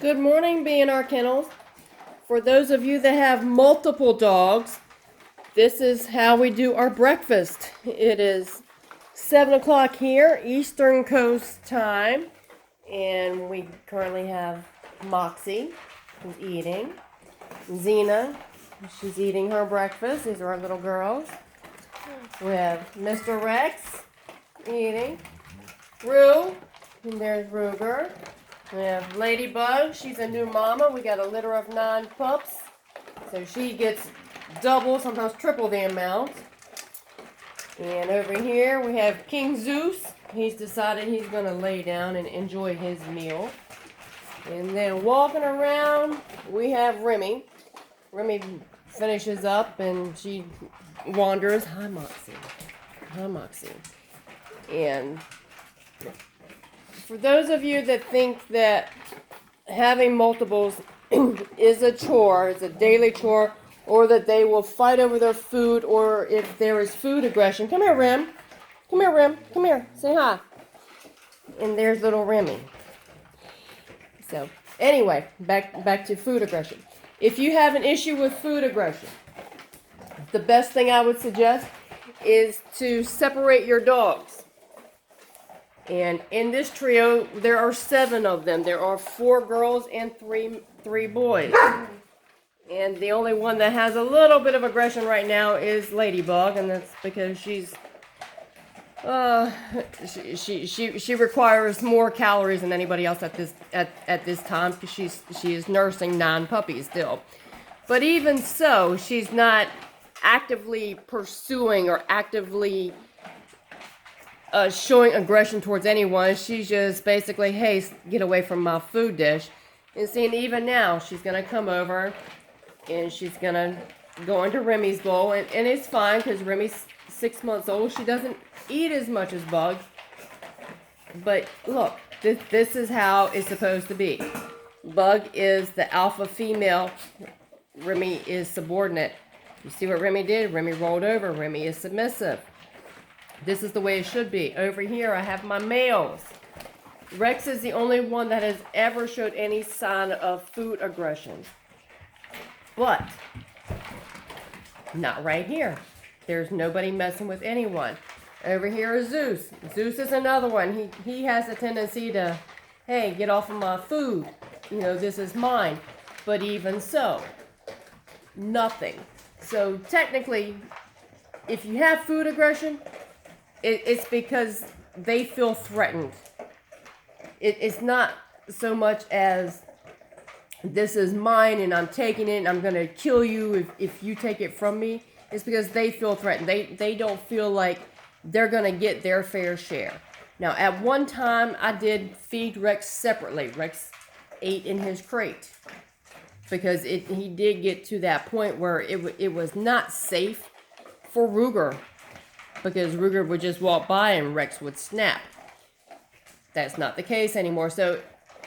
Good morning, B&R Kennels. For those of you that have multiple dogs, this is how we do our breakfast. It is 7 o'clock here, Eastern Coast time, and we currently have Moxie, who's eating. Xena, she's eating her breakfast. These are our little girls. We have Mr. Rex eating. Rue, and there's Ruger. We have Ladybug. She's a new mama. We got a litter of 9 pups. So she gets double, sometimes triple the amount. And over here we have King Zeus. He's decided he's going to lay down and enjoy his meal. And then walking around, we have Remy. Remy finishes up and she wanders. Hi, Moxie. Hi, Moxie. And for those of you that think that having multiples is a chore, it's a daily chore, or that they will fight over their food, or if there is food aggression, come here, Rem. Come here, Rem. Come here. Say hi. And there's little Remy. So, anyway, back to food aggression. If you have an issue with food aggression, the best thing I would suggest is to separate your dogs. And in this trio, there are 7 of them. There are 4 girls and three boys. And the only one that has a little bit of aggression right now is Ladybug, and that's because she requires more calories than anybody else at this time, because she is nursing 9 puppies still. But even so, she's not actively pursuing or actively showing aggression towards anyone. She's just basically, hey, get away from my food dish. And seeing even now, she's going to come over and she's going to go into Remy's bowl. And it's fine because Remy's 6 months old. She doesn't eat as much as Bug. But look, this is how it's supposed to be. Bug is the alpha female. Remy is subordinate. You see what Remy did? Remy rolled over. Remy is submissive. This is the way it should be. Over here, I have my males. Rex is the only one that has ever showed any sign of food aggression. But, not right here. There's nobody messing with anyone. Over here is Zeus. Zeus is another one. He has a tendency to, hey, get off of my food. You know, this is mine. But even so, nothing. So technically, if you have food aggression, it's because they feel threatened. It's not so much as this is mine and I'm taking it and I'm going to kill you if you take it from me. It's because they feel threatened. They don't feel like they're going to get their fair share. Now, at one time, I did feed Rex separately. Rex ate in his crate because he did get to that point where it was not safe for Ruger, because Ruger would just walk by and Rex would snap. That's not the case anymore. So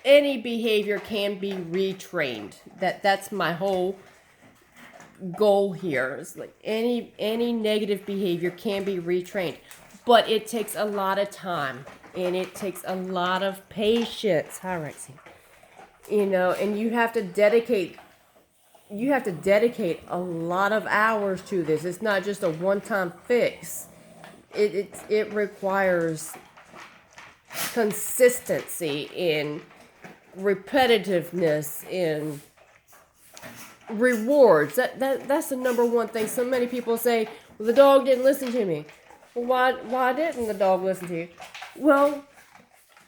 any behavior can be retrained. That's my whole goal here. It's like any negative behavior can be retrained. But it takes a lot of time and it takes a lot of patience. Hi, Rexy. You know, and you have to dedicate a lot of hours to this. It's not just a one-time fix. It requires consistency in repetitiveness in rewards. That's the number one thing. So many people say, well, the dog didn't listen to me. Well, why didn't the dog listen to you? Well,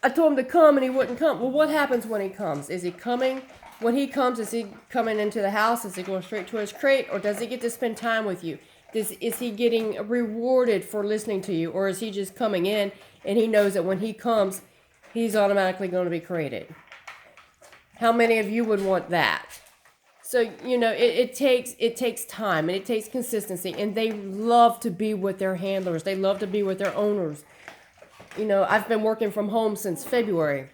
I told him to come and he wouldn't come. Well, what happens when he comes? Is he coming? When he comes, is he coming into the house? Is he going straight to his crate? Or does he get to spend time with you? Is he getting rewarded for listening to you? Or is he just coming in and he knows that when he comes, he's automatically going to be crated? How many of you would want that? So, you know, it takes time and it takes consistency. And they love to be with their handlers. They love to be with their owners. You know, I've been working from home since February.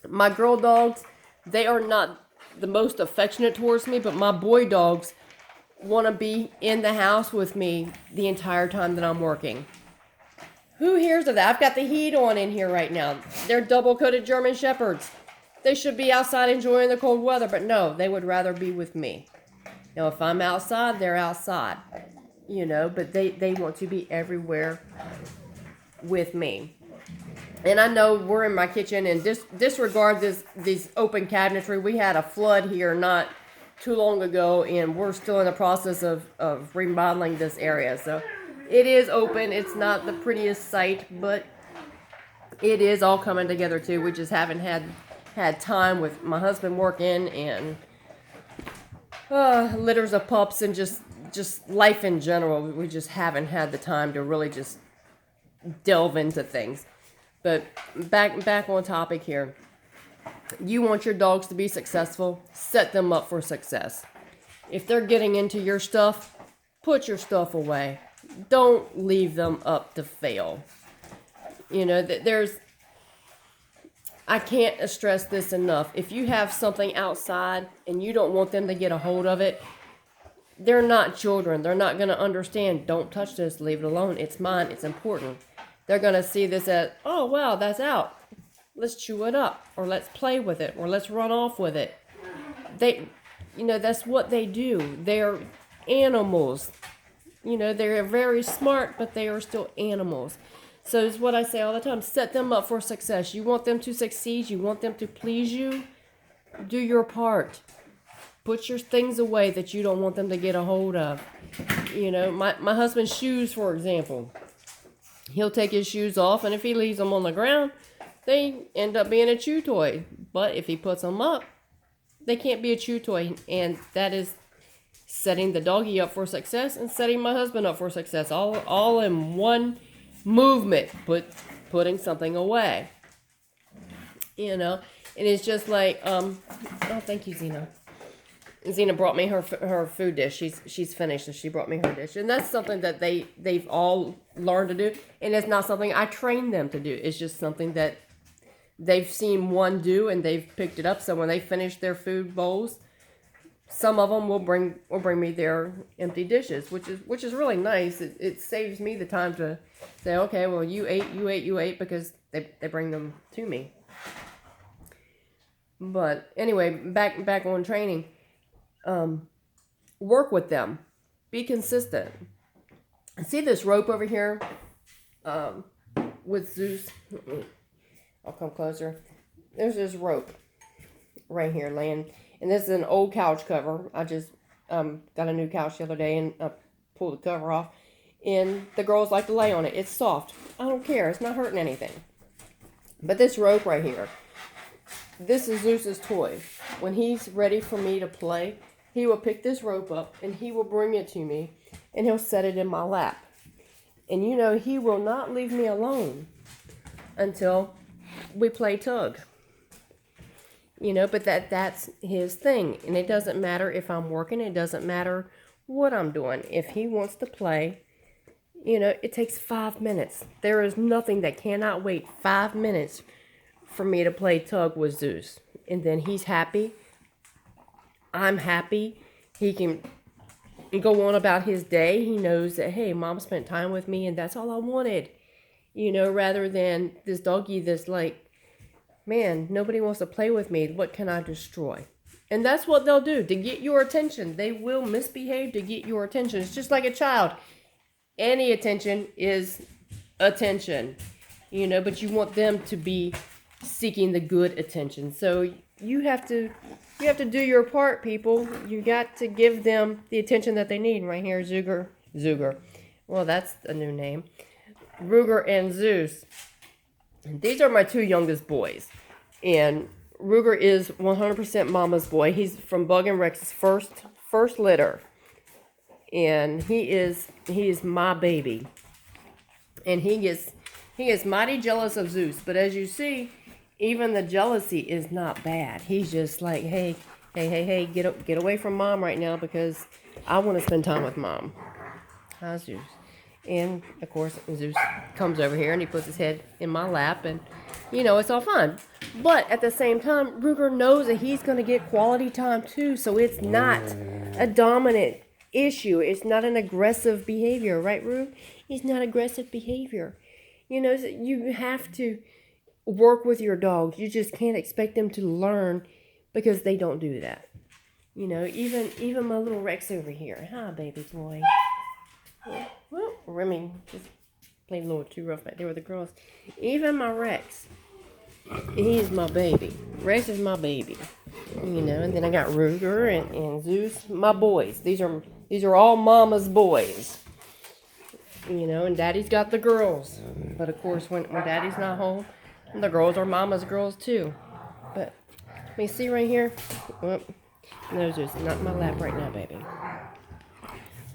My girl dogs, they are not the most affectionate towards me, but my boy dogs want to be in the house with me the entire time that I'm working. Who hears of that? I've got the heat on in here right now. They're double-coated German Shepherds. they should be outside enjoying the cold weather, but no, they would rather be with me. Now, if I'm outside, they're outside, but they want to be everywhere with me. And I know we're in my kitchen, and disregard these open cabinetry. We had a flood here not too long ago, and we're still in the process of remodeling this area. So it is open. It's not the prettiest sight, but it is all coming together too. We just haven't had time with my husband working, and litters of pups, and just life in general. We just haven't had the time to really just delve into things. But back on topic here. You want your dogs to be successful, set them up for success. If they're getting into your stuff, put your stuff away. Don't leave them up to fail. I can't stress this enough. If you have something outside and you don't want them to get a hold of it, they're not children. They're not going to understand. Don't touch this. Leave it alone. It's mine. It's important. They're going to see this as, oh, wow, that's out. Let's chew it up, or let's play with it, or let's run off with it. That's what they do. They're animals. They're very smart, but they are still animals. So it's what I say all the time. Set them up for success. You want them to succeed. You want them to please you. Do your part. Put your things away that you don't want them to get a hold of. My husband's shoes, for example. He'll take his shoes off, and if he leaves them on the ground, they end up being a chew toy. But if he puts them up, they can't be a chew toy. And that is setting the doggy up for success and setting my husband up for success. All in one movement, putting something away. And it's just like, oh, thank you, Zena. Zena brought me her food dish. She's finished, and she brought me her dish. And that's something that they've all learned to do. And it's not something I trained them to do. It's just something that they've seen one do, and they've picked it up. So when they finish their food bowls, some of them will bring me their empty dishes, which is really nice. It saves me the time to say, okay, well, you ate, because they bring them to me. But anyway, back on training. Work with them. Be consistent. See this rope over here with Zeus? I'll come closer. There's this rope right here laying, and this is an old couch cover. I just got a new couch the other day, and I pulled the cover off, and the girls like to lay on it. It's soft. I don't care. It's not hurting anything. But this rope right here, this is Zeus's toy. When he's ready for me to play, he will pick this rope up, and he will bring it to me, and he'll set it in my lap. And he will not leave me alone until we play tug. But that's his thing. And it doesn't matter if I'm working. It doesn't matter what I'm doing. If he wants to play, it takes 5 minutes. There is nothing that cannot wait 5 minutes for me to play tug with Zeus. And then he's happy. I'm happy. He can go on about his day. He knows that, hey, Mom spent time with me, and that's all I wanted. Rather than this doggy that's like, man, nobody wants to play with me. What can I destroy? And that's what they'll do to get your attention. They will misbehave to get your attention. It's just like a child. Any attention is attention, but you want them to be seeking the good attention. So you have to do your part, people. You got to give them the attention that they need. Right here, Zuger. Well, that's a new name. Ruger and Zeus. These are my two youngest boys. And Ruger is 100% Mama's boy. He's from Bug and Rex's first litter. And he is my baby. And he gets mighty jealous of Zeus. But as you see, even the jealousy is not bad. He's just like, hey, get away from Mom right now, because I want to spend time with Mom. Hi, Zeus. And, of course, Zeus comes over here, and he puts his head in my lap, and, it's all fun. But at the same time, Ruger knows that he's going to get quality time, too, so it's not a dominant issue. It's not an aggressive behavior, right, Rug? It's not aggressive behavior. So you have to work with your dogs. You just can't expect them to learn because they don't do that. You know, even my little Rex over here. Hi, baby boy. Well, Remy just played a little too rough back there with the girls. Even my Rex, he's my baby. Rex is my baby. You know, and then I got Ruger and Zeus, my boys. These are all Mama's boys. You know, and Daddy's got the girls. But of course, when Daddy's not home, the girls are Mama's girls too. But let me see right here. Well, no, Zeus, not in my lap right now, baby.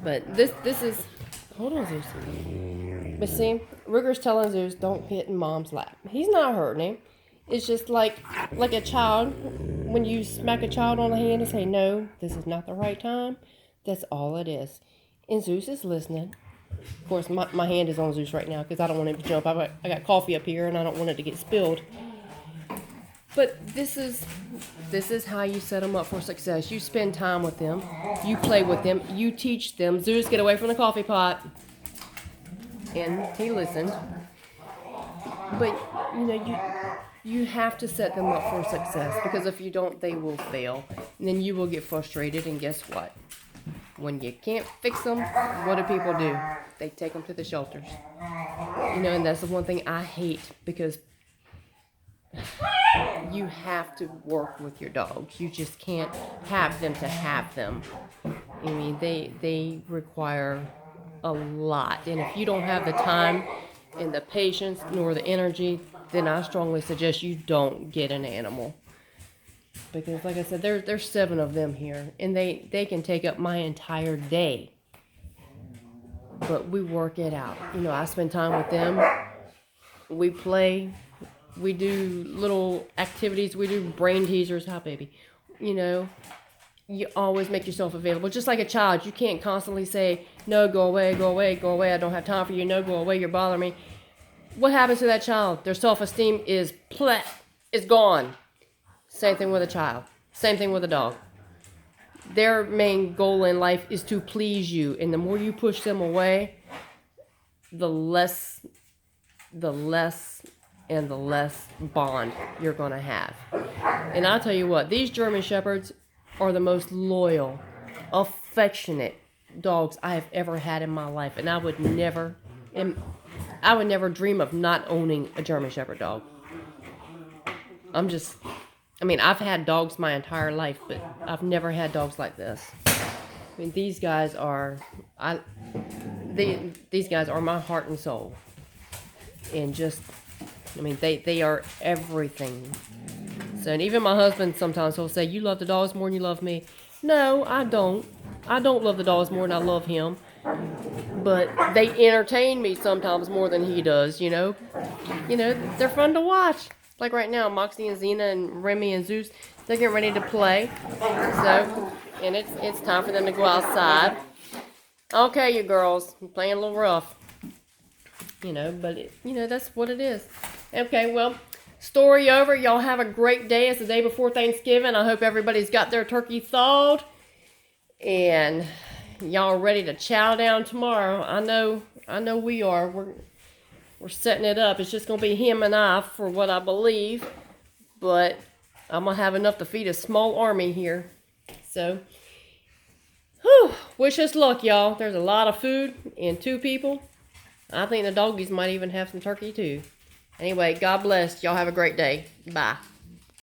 But this is, hold on, Zeus. But see, Ruger's telling Zeus, don't hit in Mom's lap. He's not hurting him. It's just like a child, when you smack a child on the hand and say, no, this is not the right time. That's all it is. And Zeus is listening. Of course, my hand is on Zeus right now because I don't want him to jump. I got coffee up here and I don't want it to get spilled. But this is how you set them up for success. You spend time with them. You play with them. You teach them. Zeus, get away from the coffee pot. And he listened. But, you know, you have to set them up for success because if you don't, they will fail. And then you will get frustrated. And guess what? When you can't fix them, what do people do? They take them to the shelters. You know, and that's the one thing I hate because you have to work with your dogs. You just can't have them to have them. I mean, they require a lot. And if you don't have the time and the patience nor the energy, then I strongly suggest you don't get an animal. Because like I said, there's 7 of them here. And they can take up my entire day. But we work it out. You know, I spend time with them. We play. We do little activities. We do brain teasers. Hi, baby. You know, you always make yourself available. Just like a child. You can't constantly say, no, go away, go away, go away. I don't have time for you. No, go away. You're bothering me. What happens to that child? Their self-esteem is gone. Same thing with a child. Same thing with a dog. Their main goal in life is to please you. And the more you push them away, the less bond you're going to have. And I'll tell you what, these German Shepherds are the most loyal, affectionate dogs I have ever had in my life. And I would never dream of not owning a German Shepherd dog. I've had dogs my entire life, but I've never had dogs like this. I mean, these guys are my heart and soul. And just, they are everything. So, and even my husband sometimes he'll say, you love the dogs more than you love me. No, I don't. I don't love the dogs more than I love him. But they entertain me sometimes more than he does, you know. You know, they're fun to watch. Like right now, Moxie and Xena and Remy and Zeus, they're getting ready to play. So, and it's time for them to go outside. Okay, you girls, I'm playing a little rough. You know, but that's what it is. Okay, well, story over. Y'all have a great day. It's the day before Thanksgiving. I hope everybody's got their turkey thawed. And y'all are ready to chow down tomorrow. I know we are. We're setting it up. It's just going to be him and I for what I believe. But I'm going to have enough to feed a small army here. So, wish us luck, y'all. There's a lot of food and 2 people. I think the doggies might even have some turkey too. Anyway, God bless. Y'all have a great day. Bye.